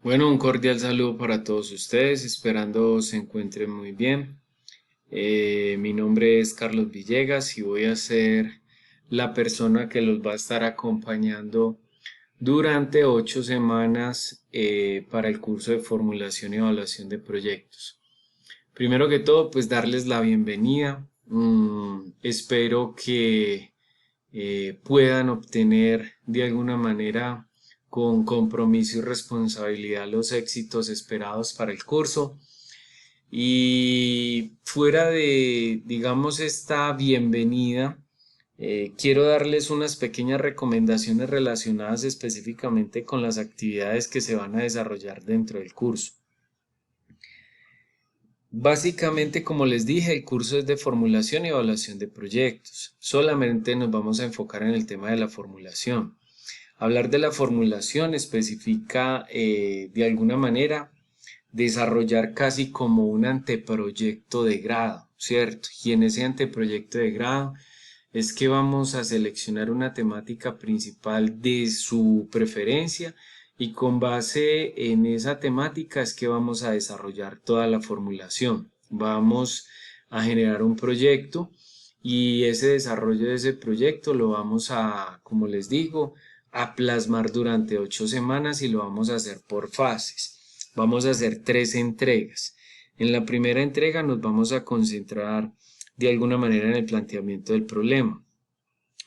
Bueno, un cordial saludo para todos ustedes, esperando se encuentren muy bien. Mi nombre es Carlos Villegas y voy a ser la persona que los va a estar acompañando durante 8 semanas para el curso de formulación y evaluación de proyectos. Primero que todo, pues darles la bienvenida. Espero que puedan obtener de alguna manera con compromiso y responsabilidad los éxitos esperados para el curso. Y fuera de, digamos, esta bienvenida, quiero darles unas pequeñas recomendaciones relacionadas específicamente con las actividades que se van a desarrollar dentro del curso. Básicamente, como les dije, el curso es de formulación y evaluación de proyectos. Solamente nos vamos a enfocar en el tema de la formulación. Hablar de la formulación especifica de alguna manera desarrollar casi como un anteproyecto de grado, ¿cierto? Y en ese anteproyecto de grado es que vamos a seleccionar una temática principal de su preferencia y con base en esa temática es que vamos a desarrollar toda la formulación. Vamos a generar un proyecto y ese desarrollo de ese proyecto lo vamos a, como les digo, a plasmar durante 8 semanas y lo vamos a hacer por fases. Vamos a hacer 3 entregas. En la primera entrega nos vamos a concentrar de alguna manera en el planteamiento del problema.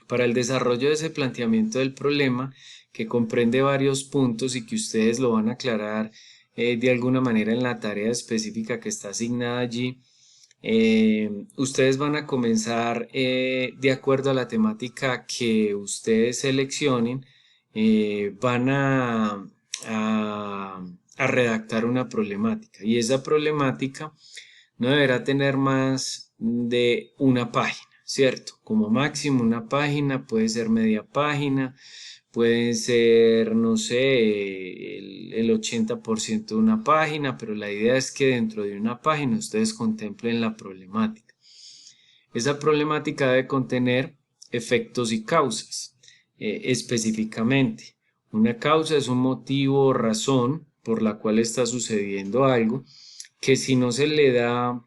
Para el desarrollo de ese planteamiento del problema, que comprende varios puntos y que ustedes lo van a aclarar de alguna manera en la tarea específica que está asignada allí, ustedes van a comenzar de acuerdo a la temática que ustedes seleccionen, van a redactar una problemática y esa problemática no deberá tener más de una página, ¿cierto? Como máximo una página, puede ser media página, pueden ser, no sé, el 80% de una página, pero la idea es que dentro de una página ustedes contemplen la problemática. Esa problemática debe contener efectos y causas, específicamente. Una causa es un motivo o razón por la cual está sucediendo algo que si no se le da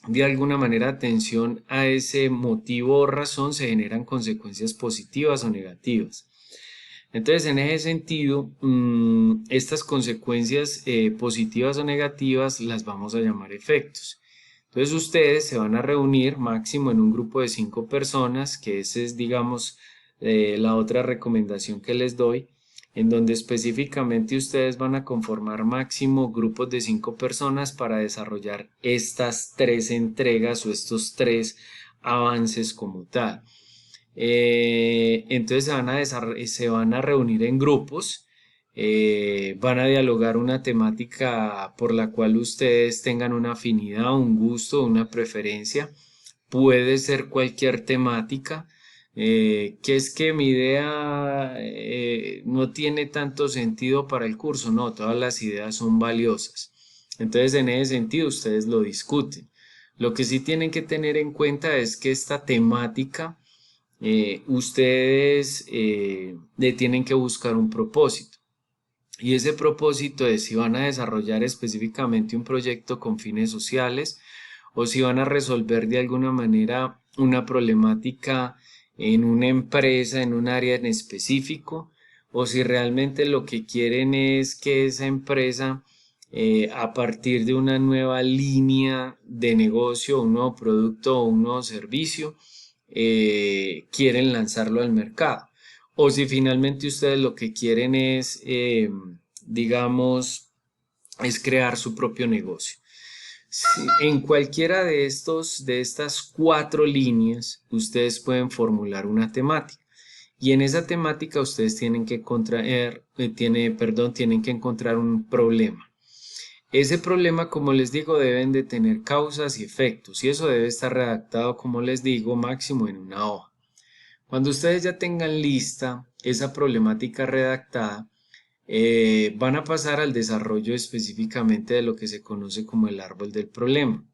de alguna manera atención a ese motivo o razón se generan consecuencias positivas o negativas. Entonces, en ese sentido, estas consecuencias positivas o negativas las vamos a llamar efectos. Entonces, ustedes se van a reunir máximo en un grupo de 5 personas, que esa es, digamos, la otra recomendación que les doy, en donde específicamente ustedes van a conformar máximo grupos de 5 personas para desarrollar estas 3 entregas o estos 3 avances como tal. Entonces se van a reunir en grupos, van a dialogar una temática por la cual ustedes tengan una afinidad, un gusto, una preferencia. Puede ser cualquier temática, que es que mi idea no tiene tanto sentido para el curso. No, todas las ideas son valiosas. Entonces, en ese sentido, ustedes lo discuten. Lo que sí tienen que tener en cuenta es que esta temática ustedes le tienen que buscar un propósito. Y ese propósito es si van a desarrollar específicamente un proyecto con fines sociales o si van a resolver de alguna manera una problemática en una empresa, en un área en específico, o si realmente lo que quieren es que esa empresa, a partir de una nueva línea de negocio, un nuevo producto o un nuevo servicio, quieren lanzarlo al mercado. O si finalmente ustedes lo que quieren es, digamos, es crear su propio negocio. En cualquiera de estas 4 líneas, ustedes pueden formular una temática. Y en esa temática ustedes tienen que tienen que encontrar un problema. Ese problema, como les digo, deben de tener causas y efectos. Y eso debe estar redactado, como les digo, máximo en una hoja. Cuando ustedes ya tengan lista esa problemática redactada, van a pasar al desarrollo específicamente de lo que se conoce como el árbol del problema.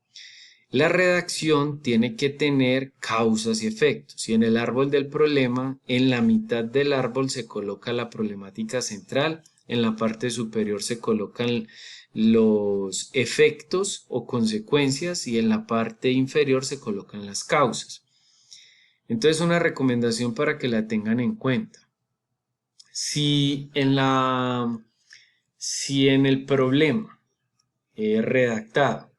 La redacción tiene que tener causas y efectos, y en el árbol del problema, en la mitad del árbol se coloca la problemática central en la parte superior se colocan los efectos o consecuencias y en la parte inferior se colocan las causas. Entonces, una recomendación para que la tengan en cuenta. Si en el problema redactado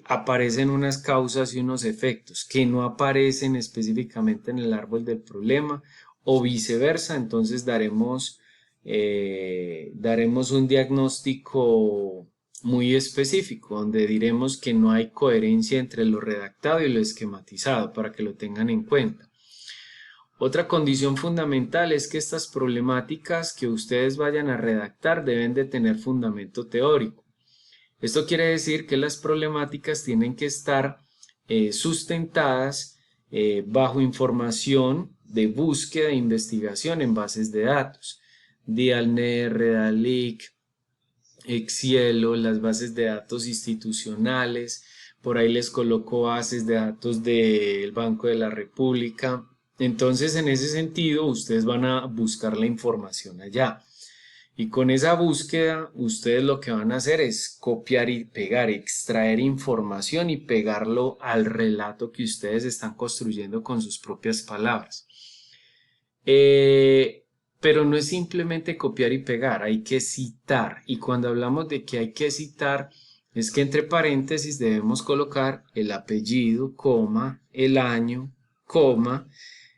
aparecen unas causas y unos efectos que no aparecen específicamente en el árbol del problema o viceversa, entonces daremos un diagnóstico muy específico donde diremos que no hay coherencia entre lo redactado y lo esquematizado para que lo tengan en cuenta. Otra condición fundamental es que estas problemáticas que ustedes vayan a redactar deben de tener fundamento teórico. Esto quiere decir que las problemáticas tienen que estar sustentadas bajo información de búsqueda e investigación en bases de datos. Dialnet, Redalic, Excielo, las bases de datos institucionales, por ahí les coloco bases de datos del Banco de la República. Entonces, en ese sentido, ustedes van a buscar la información allá. Y con esa búsqueda, ustedes lo que van a hacer es copiar y pegar, extraer información y pegarlo al relato que ustedes están construyendo con sus propias palabras. Pero no es simplemente copiar y pegar, hay que citar. Y cuando hablamos de que hay que citar, es que entre paréntesis debemos colocar el apellido, coma, el año, coma,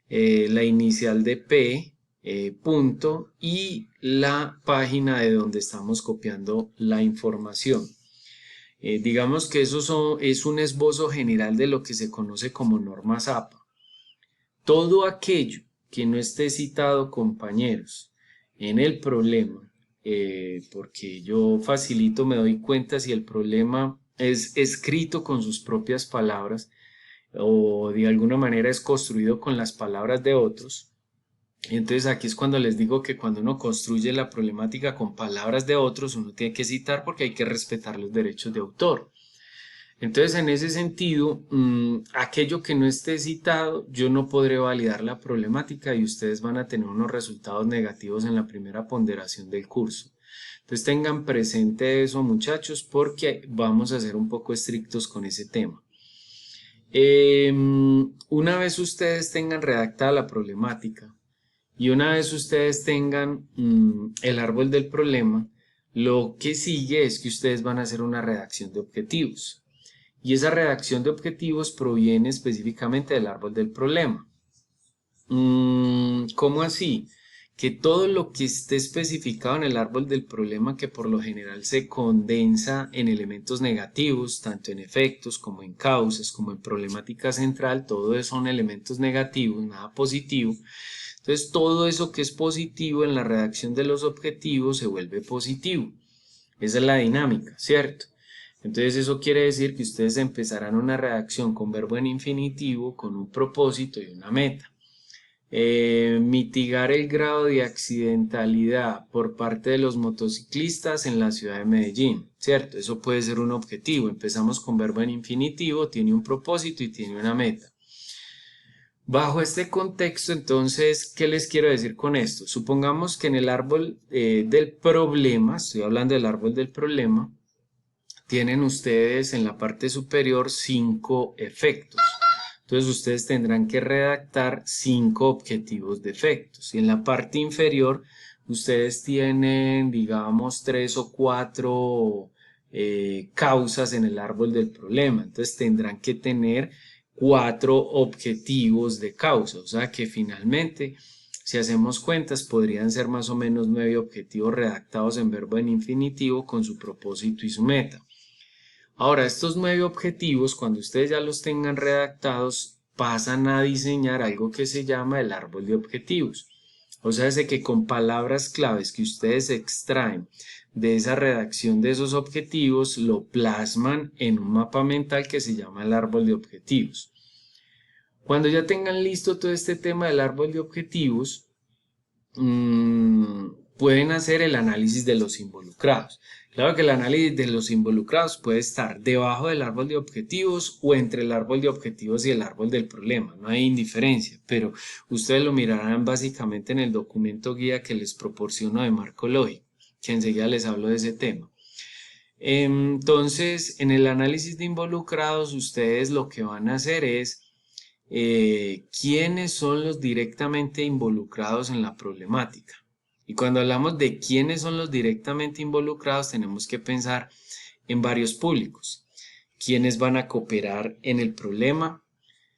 la inicial de P, punto y la página de donde estamos copiando la información. Digamos que eso es un esbozo general de lo que se conoce como normas APA. Todo aquello que no esté citado, compañeros, en el problema, porque yo facilito, me doy cuenta si el problema es escrito con sus propias palabras o de alguna manera es construido con las palabras de otros. Y entonces aquí es cuando les digo que cuando uno construye la problemática con palabras de otros, uno tiene que citar porque hay que respetar los derechos de autor. Entonces, en ese sentido, aquello que no esté citado, yo no podré validar la problemática y ustedes van a tener unos resultados negativos en la primera ponderación del curso. Entonces, tengan presente eso, muchachos, porque vamos a ser un poco estrictos con ese tema. Una vez ustedes tengan redactada la problemática y una vez ustedes tengan el árbol del problema, lo que sigue es que ustedes van a hacer una redacción de objetivos. Y esa redacción de objetivos proviene específicamente del árbol del problema. ¿Cómo así? Que todo lo que esté especificado en el árbol del problema, que por lo general se condensa en elementos negativos, tanto en efectos como en causas, como en problemática central, todo eso son elementos negativos, nada positivo. Entonces, todo eso que es positivo en la redacción de los objetivos se vuelve positivo. Esa es la dinámica, ¿cierto? Entonces eso quiere decir que ustedes empezarán una redacción con verbo en infinitivo, con un propósito y una meta. Mitigar el grado de accidentalidad por parte de los motociclistas en la ciudad de Medellín, ¿cierto? Eso puede ser un objetivo. Empezamos con verbo en infinitivo, tiene un propósito y tiene una meta. Bajo este contexto, entonces, ¿qué les quiero decir con esto? Supongamos que en el árbol del problema, estoy hablando del árbol del problema, tienen ustedes en la parte superior 5 efectos. Entonces ustedes tendrán que redactar 5 objetivos de efectos. Y en la parte inferior ustedes tienen, digamos, 3 o 4 causas en el árbol del problema. Entonces tendrán que tener 4 objetivos de causa. O sea que finalmente, si hacemos cuentas, podrían ser más o menos 9 objetivos redactados en verbo en infinitivo con su propósito y su meta. Ahora, estos 9 objetivos, cuando ustedes ya los tengan redactados, pasan a diseñar algo que se llama el árbol de objetivos. O sea, es que con palabras claves que ustedes extraen de esa redacción de esos objetivos, lo plasman en un mapa mental que se llama el árbol de objetivos. Cuando ya tengan listo todo este tema del árbol de objetivos, pueden hacer el análisis de los involucrados. Claro que el análisis de los involucrados puede estar debajo del árbol de objetivos o entre el árbol de objetivos y el árbol del problema, no hay indiferencia, pero ustedes lo mirarán básicamente en el documento guía que les proporciono de marco lógico. que enseguida les hablo de ese tema. Entonces, en el análisis de involucrados, ustedes lo que van a hacer es quiénes son los directamente involucrados en la problemática. Y cuando hablamos de quiénes son los directamente involucrados, tenemos que pensar en varios públicos. Quiénes van a cooperar en el problema,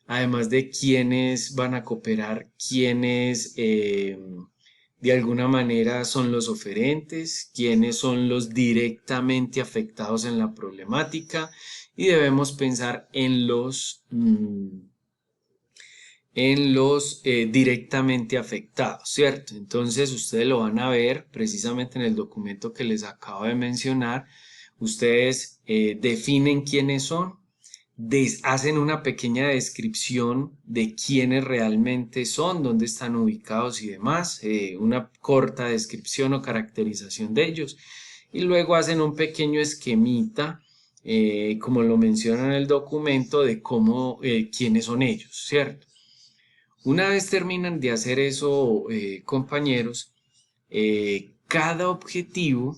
además de quiénes van a cooperar, quiénes de alguna manera son los oferentes, quiénes son los directamente afectados en la problemática, y debemos pensar en los directamente afectados, ¿cierto? Entonces ustedes lo van a ver precisamente en el documento que les acabo de mencionar. Ustedes definen quiénes son, hacen una pequeña descripción de quiénes realmente son, dónde están ubicados y demás, una corta descripción o caracterización de ellos, y luego hacen un pequeño esquemita, como lo menciona en el documento, de cómo, quiénes son ellos, ¿cierto? Una vez terminan de hacer eso, compañeros, cada objetivo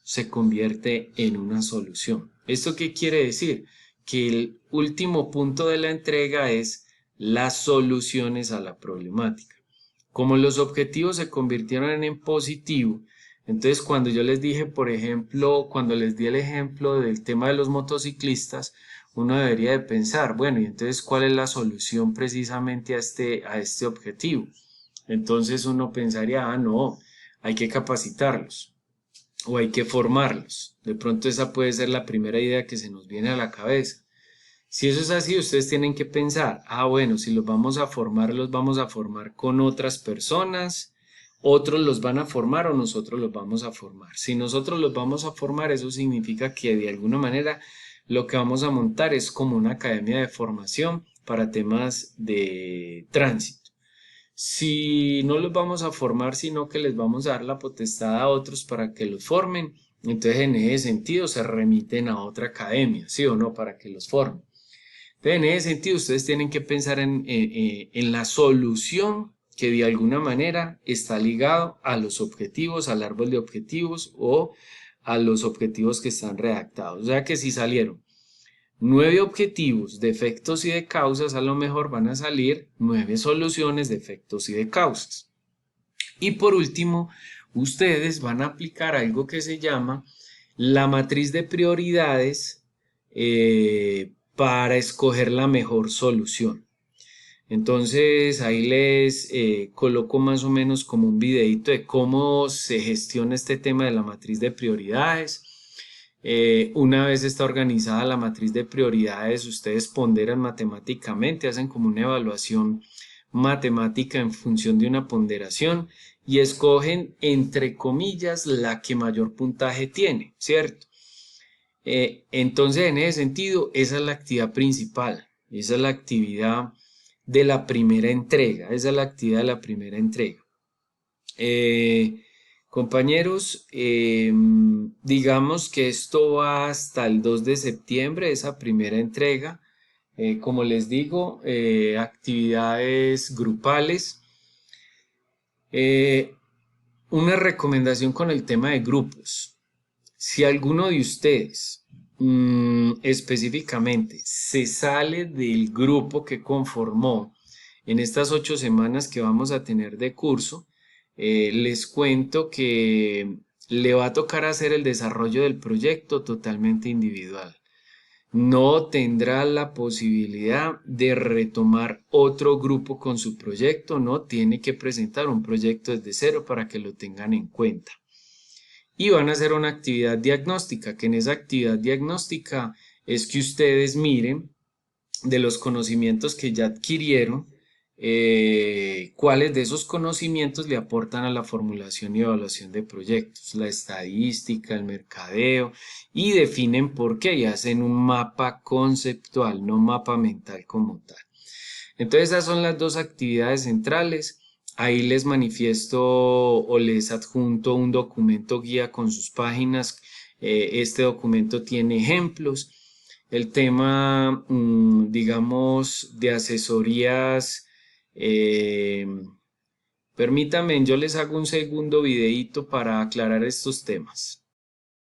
se convierte en una solución. ¿Esto qué quiere decir? Que el último punto de la entrega es las soluciones a la problemática. Como los objetivos se convirtieron en positivo, entonces cuando yo les dije, por ejemplo, cuando les di el ejemplo del tema de los motociclistas, uno debería de pensar, bueno, y entonces, ¿cuál es la solución precisamente a este objetivo? Entonces uno pensaría, no, hay que capacitarlos o hay que formarlos. De pronto esa puede ser la primera idea que se nos viene a la cabeza. Si eso es así, ustedes tienen que pensar, bueno, si los vamos a formar con otras personas, otros los van a formar o nosotros los vamos a formar. Si nosotros los vamos a formar, eso significa que de alguna manera lo que vamos a montar es como una academia de formación para temas de tránsito. Si no los vamos a formar, sino que les vamos a dar la potestad a otros para que los formen, entonces en ese sentido se remiten a otra academia, ¿sí o no? Para que los formen. Entonces en ese sentido ustedes tienen que pensar en la solución que de alguna manera está ligado a los objetivos, al árbol de objetivos o a los objetivos que están redactados. O sea que si salieron 9 objetivos de efectos y de causas, a lo mejor van a salir 9 soluciones de efectos y de causas. Y por último, ustedes van a aplicar algo que se llama la matriz de prioridades para escoger la mejor solución. Entonces ahí les coloco más o menos como un videito de cómo se gestiona este tema de la matriz de prioridades. Una vez está organizada la matriz de prioridades, ustedes ponderan matemáticamente, hacen como una evaluación matemática en función de una ponderación y escogen entre comillas la que mayor puntaje tiene, ¿cierto? Entonces en ese sentido esa es la actividad principal, esa es la actividad de la primera entrega, esa es la actividad de la primera entrega. Compañeros, digamos que esto va hasta el 2 de septiembre, esa primera entrega. Como les digo, actividades grupales. Una recomendación con el tema de grupos. Si alguno de ustedes específicamente se sale del grupo que conformó en estas 8 semanas que vamos a tener de curso, les cuento que le va a tocar hacer el desarrollo del proyecto totalmente individual. No tendrá la posibilidad de retomar otro grupo con su proyecto, no tiene que presentar un proyecto desde cero para que lo tengan en cuenta. Y van a hacer una actividad diagnóstica, que en esa actividad diagnóstica es que ustedes miren de los conocimientos que ya adquirieron, cuáles de esos conocimientos le aportan a la formulación y evaluación de proyectos, la estadística, el mercadeo, y definen por qué y hacen un mapa conceptual, no mapa mental como tal. Entonces esas son las dos actividades centrales. Ahí les manifiesto o les adjunto un documento guía con sus páginas. Este documento tiene ejemplos. El tema, digamos, de asesorías Permítanme, yo les hago un segundo videíto para aclarar estos temas.